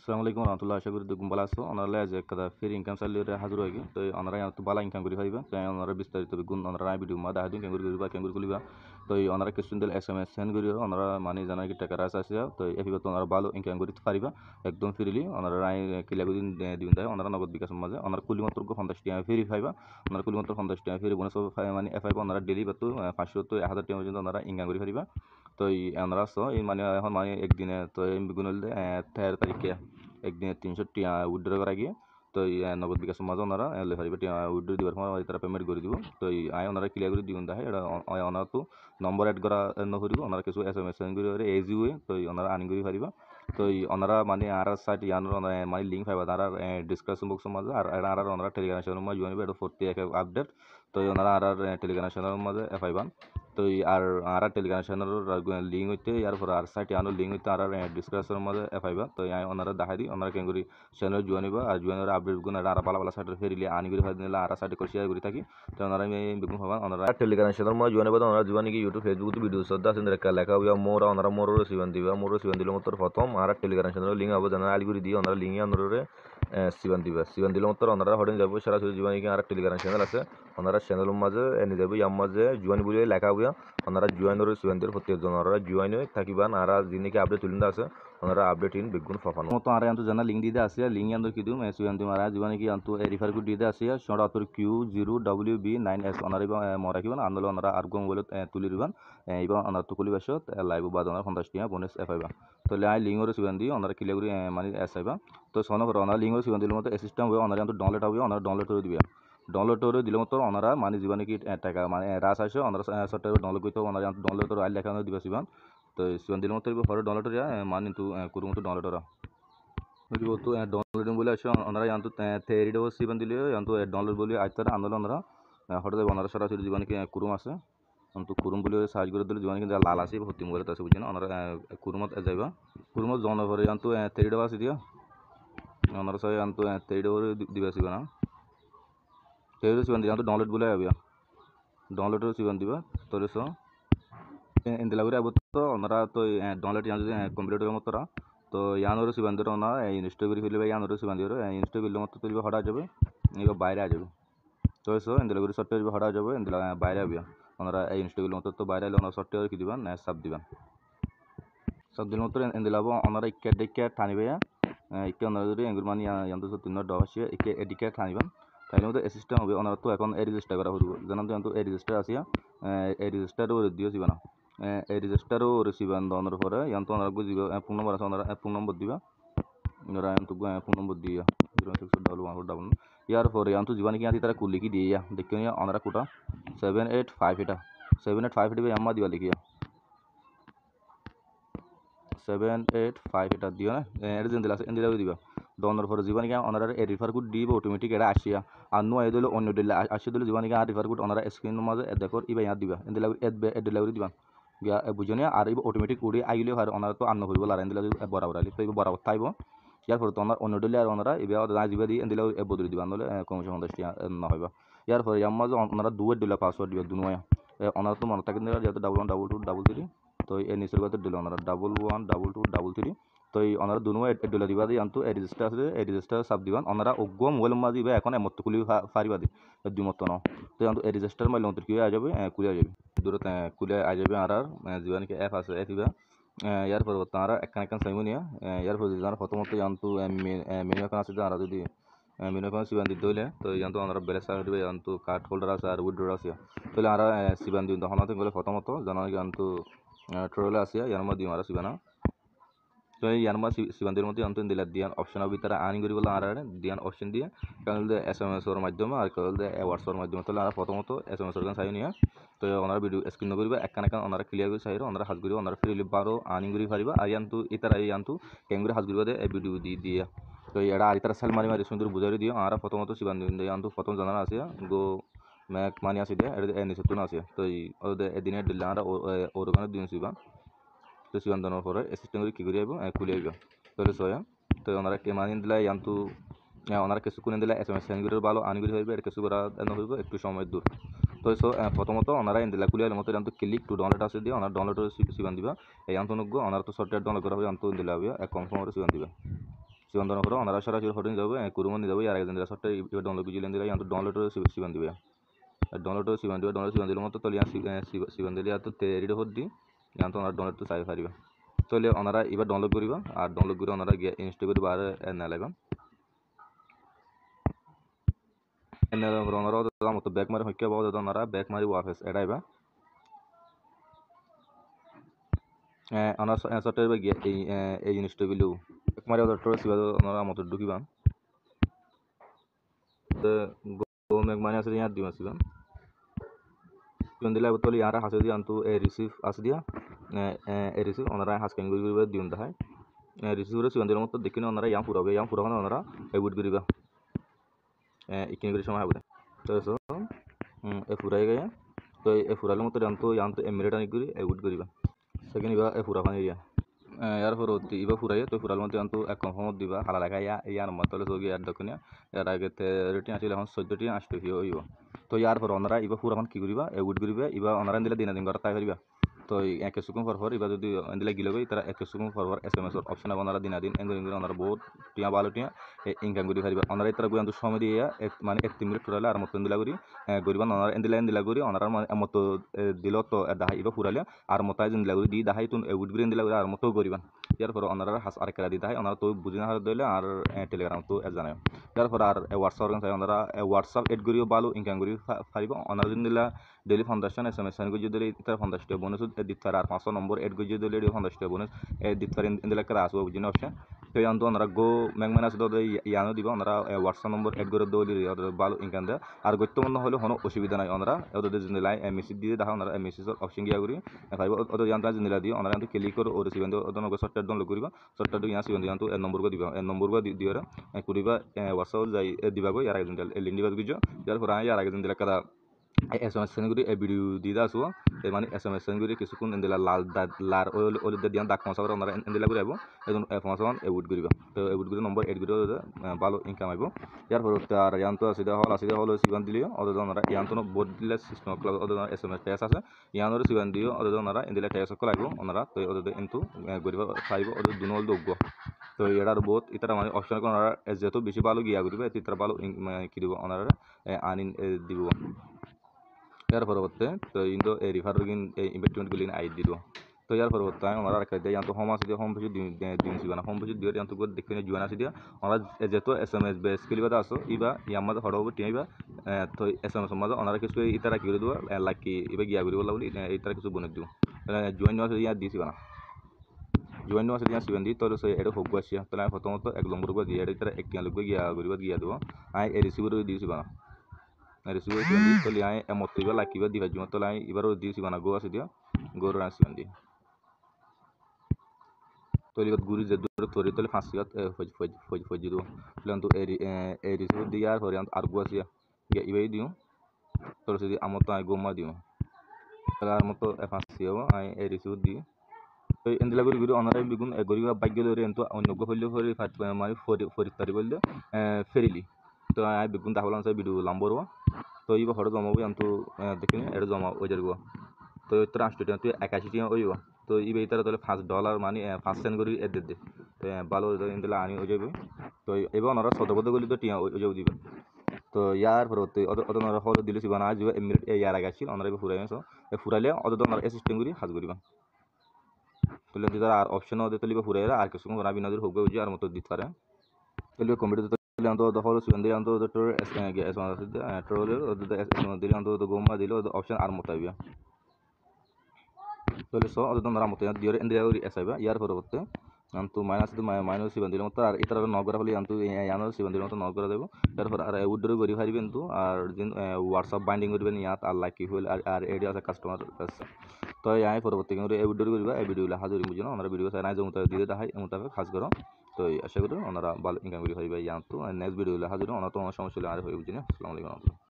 Assalamualaikum warahmatullahi wabarakatuh. Gumbala aso onarle aje kada free income salary hazur hoygi to onara yantu bala income gori haiba to onara bistarito gun onara video ma da hadin kenguri gori ba kenguri kuliba to onara kestundel sms send gori onara mani jana ki taka ras ase to efiba to onara balo income gori pariba ekdom freely onara rai kila godin diun dai onara nagod bikas maje onara kuli motor ko 50 টাকা free পাইবা onara kuli motor 50 টাকা free bonus মানে F পাইবা onara daily বাতো 500 to 1000 টাকা পর্যন্ত onara income গরি পারিবা তো আমরা সো এই মানে এখন মানে একদিনে তো বিগুন হলে 13 তারিখে একদিনে 300 টাকা উইথড্র করা গিয়ে তো নগদ বিকাশ মাঝে ওনারা লে হারিবে উইথড্র দিবার সময় তারা পেমেন্ট করে দিব তো আয় ওনারা ক্লিয়ার করে দিবেন দেয় এটা ওনারা তো নম্বর অ্যাড করা নকরিব ওনারা কিছু এসএমএস সেন্ড করে এজি ওয়ে তো ওনারা আনি করে পারিবা তো ওনারা মানে আর সাইট ইয়ানোর মানে লিঙ্ক পাইবা তারা ডিসক্রিপশন বক্সের মাঝে আর আর ওনারা টেলিগ্রাম চ্যানেলের মাঝে জয়েন এটা 40 আপডেট তো ওনারা আর টেলিগ্রাম চ্যানেলের মাঝে পাইবান তো আর টেলিগ্রাম চ্যানেলের লিঙ্ক হইতে ইয়ার পর আর সাইট ইয়ানোর লিঙ্ক হইতে আর ডিসক্রিপশনের মাঝে পাইবা তো ওনারা দেখাই দিই ওনারা কেঙ্গুরি চ্যানেল জয়েন হইবা আর জয়েনের আপডেট গুণ আর পালা পালা সাইটের ফেরিলে আনি করে নিলে আর সাইটে করে শেয়ার করে থাকি তো ওনারা আমি বেগুন হবান ওনারা টেলিগ্রাম চ্যানেল মাঝে জয়েন হইবা ওনারা জীবনে কি ইউটিউব ফেসবুক ভিডিও সদা আছে লেখা হইবা মোরা ওনারা মোর সিবান দিবা মোর সিবান দিলে মতো প্রথম আর টেলিগ্রাম চ্যানেল লিঙ্ক হবো জানা আলি করে দিয়ে ওনারা লিঙ্ক ওনারে সিবান দিবা সিবান দিলে মতো ওনারা হটেন যাবো সরাসরি জীবনে কি আর টেলিগ্রাম চ্যানেল আছে ওনারা চ্যানেলের মাঝে এনে যাবো ইয়ার মাঝে জয়েন বলে লেখা হইয়া ওনারা জয়েনের সিবান দিয়ে প্রত্যেকজন ওনারা জয়েন হয়ে থাকিবান আর যিনি আপডেট তুলিন্দা আছে ওনারা আপডেট ইন বেগুন ফাফানো মতো আর আন্তু জানা লিঙ্ক দিতে আসিয়া লিঙ্ক আন্তু কি দিম সিবান দিম আর জীবনে কি আন্তু রিফার কোড দিতে আসিয়া শর্ট আতর Q0WB9S ওনারা মরাকিবান আন্দোলন ওনারা আর গম বলে তুলি দিবান এবার ওনারা তুকুলি বাসত লাইভ বাদ ওনারা 50 টাকা বোনাস পাইবা তো লাই লিঙ্কর সিবান দি ওনারা ক্লিয়ার করে মানে এস আইবা তো সন করে ওনারা লিঙ্কর সিবান দিলে মতো সিস্টেম হবে ওনারা আন্তু ডাউনলোড হবে ওনারা ডাউনলোড করে দিবে ডাউনলোড করে দিলে মতো ওনারা মানে জীবনে কি টাকা মানে রাস আসে ওনারা সফটওয়্যার ডাউনলোড করতে ওনারা ডাউনলোড করে আইল লেখা দিবা সিবান তো সিবান দিলে মতো পরে ডাউনলোড করে মানে কিন্তু কুরু মতো ডাউনলোড করা বুঝবো তো ডাউনলোডিং বলে আসে ওনারা আন্তু থেরি ডো সিবান দিলে আন্তু ডাউনলোড বলে আইতারা আন্দোলন ওনারা হঠাৎ ওনারা সরাসরি জীবনে কি কুরুম আছে কিন্তু কুরুম বলে সার্চ করে দিলে জীবনে কিন্তু লাল আছে ভর্তি মোবাইল আছে বুঝছেন ওনারা কুরুমত যাইবা কুরুমত জন করে আন্তু থেরি ডো আছে দিয়া ওনারা সবাই আন্তু থেরি ডো দিবা সিবা না থেরি সিবান দিয়া আন্তু ডাউনলোড বলে আইবা ডাউনলোড সিবান দিবা তোরে সো ইন্দিলা করে আবো তো ওনারা তো ডাউনলোড ইয়ান যদি কমপ্লিট মতো তো ইয়ানোর সিবান দিও না ইনস্টল করে ফেলবে ইয়ানোর সিবান দিও ইনস্টল করলে মতো তুলবে হঠাৎ যাবে এবার বাইরে আসবে তো সো ইন্দিলা করে সফটওয়্যার হঠাৎ যাবে ইন্দিলা বাইরে আবিয়া ওনারা ইনস্টল করলে মতো তো বাইরে এলে ওনারা সফটওয়্যার কি দিবেন সাব দিবেন সাব দিলে মতো ইন্দিলা ওনারা ইকে ঠানিবে ইকে ওনারা যদি এঙ্গুর মানে ইয়ান তো 3 ডস ইকে এডিকে ঠানিবেন তাইলে মতো সিস্টেম হবে ওনারা তো এখন রেজিস্টার করা হইব জানান তো কিন্তু রেজিস্টার আসিয়া রেজিস্টারও দিও দিবা না রেজিস্টারও রিসিভান দনের পরে ইয়ান্ত ওনারা বুঝিবা ফোন নম্বর আছে ওনারা ফোন নম্বর দিবা ওনারা ইয়ান্ত ফোন নম্বর দিয়া 06141 ইয়ার পরে ইয়ান্ত জীবনে কি আছি তারা কুলি কি দিয়া দেখিও ওনারা কোটা 785 এটা 785 দিবে আম্মা দিবা লিখিয়া 785 এটা দিও না এর দিন দিলা দিলা দিবা দনের পরে জীবনে কি ওনারা রিফার কোড দিব অটোমেটিক এটা আসিয়া আর নো এ দিলে অন্য দিলে আসি দিলে জীবনে কি আর রিফার কোড ওনারা স্ক্রিনের মাঝে দেখো ইবা ইয়া দিবা দিলা এড দিলা দিবা গিয়া বুঝনি আর অটোমেটিক উড়ে আইলে হয় ওনারা তো আন্ন হইব লারাইন দিলা বরাবর আলি তো বরাবর থাইব ইয়ার পরে তোমার অন্য দিলে আর ওনারা এবার যাইবা দিয়ে দিলা বদলে দিবা নলে কমিশন 50 না হইবা ইয়ার পরে ইয়ার মাঝে ওনারা দুয়ে দিলা পাসওয়ার্ড দিবা দুনয়া ওনারা তো মনে থাকে দিলা যেহেতু 112223 তো এই নিচের কথা দিলা ওনারা 112223 তো ওনারা দুনয়া দিলা দিবা দিয়ে আন্তু রেজিস্টার আছে রেজিস্টার সাব দিবান ওনারা অগ্গ মোবাইল মাঝে দিবা এখন এমত কুলি ফারিবা দি দুমত ন তো আন্তু রেজিস্টার মাইল অন্তর কি আ যাবে কুলি আ যাবে দূরত কুলে আ যাবে আর জীবনে কি অ্যাপ আছে এফ দিবা ইয়ার পরে তারা একখান সাইমনিয়া ইয়ার পরে যারা প্রথমত জানতো মেনু এখন আছে যারা যদি মেনু এখন সিবান দিতে হইলে তো জানতো আমরা ব্যালেন্স দিবে জানতো কার্ড হোল্ডার আছে আর উইথড্র আছে তাহলে আমরা সিবান দিই তখন গেলে প্রথমত জানা জানতো ট্রোলে আছে ইয়ার মধ্যে আমরা সিবানা তো ইয়ার মধ্যে সিবান্দির মধ্যে জানতো দিলা দিয়ান অপশনের ভিতরে আনি করি বলে আর দিয়ান অপশন দিয়ে কারণ SMS এর মাধ্যমে আর কারণ হোয়াটসঅ্যাপের মাধ্যমে তাহলে আমরা প্রথমত SMS এর সাইন নিয়া তো ওনারা ভিডিও স্ক্রিন করিবা একখান ওনারা ক্লিয়ার করে চাইরো ওনারা হাত করিব ওনারা ফ্রিলি বারো আর্নিং করি পারিবা আর ইয়ান্তু ইতারা ইয়ান্তু কেঙ্গুরি হাত করিবা এই ভিডিও দিয়া তো এটা আর ইতারা সেল মারি সুন্দর বুঝাই দিও আর প্রথমত সিবান দিন ইয়ান্তু প্রথম জানা আছে গো ম্যাক মানি আছে দিয়া এটা নিচে তুনা আছে তো এদিনে দিলে আর ওরখানে দিন সিবান তো সিবান দানোর পরে সিস্টেম করে কি করি আইব খুলে আইব তাহলে সয়া তো ওনারা কে মানি দিলে ইয়ান্তু ওনারা কিছু কোনে দিলে SMS সেন্ড করে ভালো আনি করে হইবে আর কিছু করা হইব একটু সময় দূর তো সো প্রথমত ওনারা ইন্দিলা কুলিয়ার মতো জানতো ক্লিক টু ডাউনলোড আছে দিয়ে ওনারা ডাউনলোড সিবান দিবা এই আন্তনুগ্য ওনারা তো সফটওয়্যার ডাউনলোড করা হবে আন্ত দিলা হবে এক কনফার্ম করে সিবান দিবা সিবান দেওয়ার পর ওনারা সরাসরি ফটো নিয়ে যাবে কুরুমো নিয়ে যাবে আর একজন দিলা সরটা এবার ডাউনলোড বুঝিলেন দিলা ইয়ান তো ডাউনলোড সিবান দিবে ডাউনলোড সিবান দিবে ডাউনলোড সিবান দিলে মতো তো ইয়ান সিবান দিলে তো রেডি হত দি ইয়ান তো ওনারা ডাউনলোড তো চাই পারিবা তাহলে ওনারা এবার ডাউনলোড করিবা আর ডাউনলোড করে ওনারা গিয়ে ইনস্টল করে বার না লাগাম এনারা ওনারা তো মতো ব্যাক মারি হইকে বাদ ওনারা ব্যাক মারি ওয়াফেস এডাইবা ওনার সফটওয়্যার গিয়ে এই জিনিসটা গুলো ব্যাক মারি ওদের সিবা ওনারা মতো ঢুকিবা তো গো ম্যাক মারি আছে ইয়ার দিবা সিবা সিবান দিলে তো ইয়ার হাসে দিয়া আনতো এ রিসিভ আছে দিয়া এ রিসিভ ওনারা হাসকেন করে দিউন দেখায় রিসিভ করে সিবান দিলে মতো দেখিনে ওনারা ইয়াম পুরাবে ওনারা এগুড করিবা ইকিন করে সময় হবে তো এ ফুরাই গয়া তো এ ফুরালে মতো ইয়ান্ত এমিরেট আনি করে এগুড করিবা সেকেন্ড ইবা এ ফুরা পানি দিয়া ইয়ার পর ইবা ফুরাই তো ফুরাল মতো ইয়ান্ত এক কনফার্ম দিবা হালা লাগা ইয়ার মতো সগি ইয়ার দক্ষিণে ইয়ার আগে রেটিং আছিল এখন 14টি 8টি হইব তো ইয়ার পর ওনারা ইবা ফুরাখন কি করিবা এগুড করিবা ইবা ওনারা দিলে দিন ঘর তাই করিবা তো এক সুকুম ফরফর ইবা যদি দিলে গিলবে তারা এক সুকুম ফরফর SMS অপশন ওনারা দিন এনগরিং ওনারা বহুত টিয়া ভালো টিয়া ইনকাম করি পারিবা ওনারা তারা গুয়ান্ত সময় দিয়ে মানে 1 মিনিট টোটাল আর মতো দিলা করি গরিবা ওনারা দিলা করি ওনারা মতো দিল তো দাহাই ইবা ফুরালে আর মতাই দিন দিলা করি দি দাহাই তুন উড গ্রিন দিলা করি আর মতো গরিবা ইয়ার পর ওনারা হাস আর কেলা দি দাহাই ওনারা তো বুঝিনা হার দইলে আর টেলিগ্রাম তো জানায় ইয়ার পর আর হোয়াটসঅ্যাপ অর্গান ওনারা হোয়াটসঅ্যাপ এড করিও ভালো ইনকাম করি পারিবা ওনারা দিন দিলা ডেলি ফাউন্ডেশন SMS সেন্ড করে দিলে তার ফাউন্ডেশন বোনাস দিতে আর 500 নম্বর এড করে দিলে ফাউন্ডেশন বোনাস দিতে পারেন দিলে কারা আসবে বুঝিনা অপশন তো ইয়ান তো ওনারা গো ম্যাগমান আছে তো ইয়ানো দিবা ওনারা হোয়াটসঅ্যাপ নম্বর এড করে দইলে ওদের ভালো ইনকাম দেয় আর গত্যমন্য হলে কোনো অসুবিধা নাই ওনারা ওদের জিনিলাই মেসেজ দিয়ে দেখা ওনারা মেসেজের অপশন গিয়া করি পাইব ওদের ইয়ান তা জিনিলা দিয়ে ওনারা ক্লিক করে ওর সিবেন ওদের নগর সফটওয়্যার ডাউনলোড করিবা সফটওয়্যার ইয়ান সিবেন ইয়ান তো এর নম্বর গো দিবা এর নম্বর গো দিওরা করিবা হোয়াটসঅ্যাপ যাই দিবা গো ইয়ার একজন লিঙ্ক দিবা গিজো ইয়ার পর ইয়ার একজন দিলা কারা SMS সেন্ড করি ভিডিও দিদা আসবো মানে SMS সেন্ড করি কিছুক্ষণ এন্দিলা লার ওল দিয়ান দাগ মশাবার ওনারা এন্দিলা করে আইব এখন ফোন এউড করিবা তো এউড করে নম্বর এড করে ভালো ইনকাম আইব ইয়ার পর আর ইয়ান্ত আসিদা হল সিবান দিলিও ওদের ওনারা ইয়ান্ত বোর্ড দিলে সিস্টেম ওদের SMS টেস আছে ইয়ানোর সিবান দিও ওদের ওনারা এন্দিলা টেস লাগবো ওনারা তো ওদের কিন্তু করিবা পাইব ওদের দুনল দগব তো এটার বহুত ইতারা মানে অপশন ওনারা যেহেতু বেশি ভালো গিয়া করিবে ইতারা ভালো কি দিব ওনারা আনিন দিব ইয়ার পরবর্তী তো ইন্দো রিফারিং ইনভেস্টমেন্ট গুলি আই দিব তো ইয়ার পরবর্তী ওনারা রাখা দিয়ে ইয়ান্ত হোম আছে দিয়ে হোম পেজ দিন সিবানা হোম পেজ দিয়ে ইয়ান্ত করে দেখতে জুয়ান আছে দিয়ে ওনারা যেহেতু SMS বেস কিলিবাদা আসো ইবা ইয়ামাদ হড়ব টিয়াইবা তো SMS মাঝে ওনারা কিছু ইতারা কি করে দিব লাকি ইবা গিয়া করিব লাগলি ইতারা কিছু বনে দিব জয়েন আছে ইয়া দি সিবানা জয়েন আছে দিয়া সিবান দি তো এটা হোক আসিয়া তাহলে প্রথমত এক নম্বর করে দিয়ে এটা একটি লোক গিয়া করিব গিয়া দিব আই এ রিসিভার দিয়ে সিবানা রিসিভার সিবান দি তো আই এমত ইবা লাকিবা দিবা জুম তো আই এবারও দিয়ে সিবানা গো আছে দিয়া গোর সিবান দি তো লিগত গুরি যে দূর তোরি তো 5 সিগাত ফজ দিও প্লান তো এ রিসিভার দিয়া আর হরিয়ান আর গো আছে গিয়া ইবাই দিও তো যদি আমত আই গোমা দিও তাহলে আর মতো 5 সিও আই এ রিসিভার দি তো এন্দিলা গুরি গুরি অনারাই বিগুন গরিবা ভাগ্য ধরে এন্ত অন্য গো হইলে হরি ফাত মানে ফরি তারি বললে ফেরিলি তো আই বিগুন তাহলে আছে ভিডিও লাম্বর তো ইবা হড় জমাবো আন্তু দেখিনি এটা জমা ওই যারগো তো তোর 8 টাকা তুই 81 টাকা ওইবা তো ইবে ইতারা তাহলে $5 মানে 5 সেন্ট করে এদ দে তো ভালো ইন্দলা আনি ওই যাবে তো এবার ওনারা সদবদ গলি তো টিয়া ওই যাও দিবে তো ইয়ার পরবর্তী ওনারা হল দিলে সিবানা আজ এমিরেট ইয়ার আগে আসছিল ওনারা ফুরাই আসো ফুরাইলে ওদের ওনারা অ্যাসিস্ট্যান্ট করি হাজ করিবা তাহলে তারা আর অপশন ওদের তুলিবা ফুরাইরা আর কিছু ওরা বিনাদের হোক বুঝি আর মতো দিতে পারে তাহলে computer anto the holo sugandi anto the tour as one of the troller or the anto the goma dilo the option ar motabia so so other ramote dior and the asaba yar porobotte anto minus the minus sugandi motor ar itara nogara holi anto yano sugandi motor nogara debo therefore ar would do very high bintu ar din whatsapp binding would be yat আর লাকি হইল আর area আছে customer আছে তো এই পরবর্তী কিন্তু এই ভিডিও করিবা এই ভিডিওগুলো হাজির বুঝিনো আমরা ভিডিও চাই না যে মোতাবেক দিয়ে দেখাই মোতাবেক কাজ করো তো আশা করি ওনারা ভালো ইনকাম করি হইবা ইয়ান তো নেক্সট ভিডিওগুলো হাজির ওনা তো সমস্যা হলে আর হয়ে বুঝিনো আসসালামু আলাইকুম।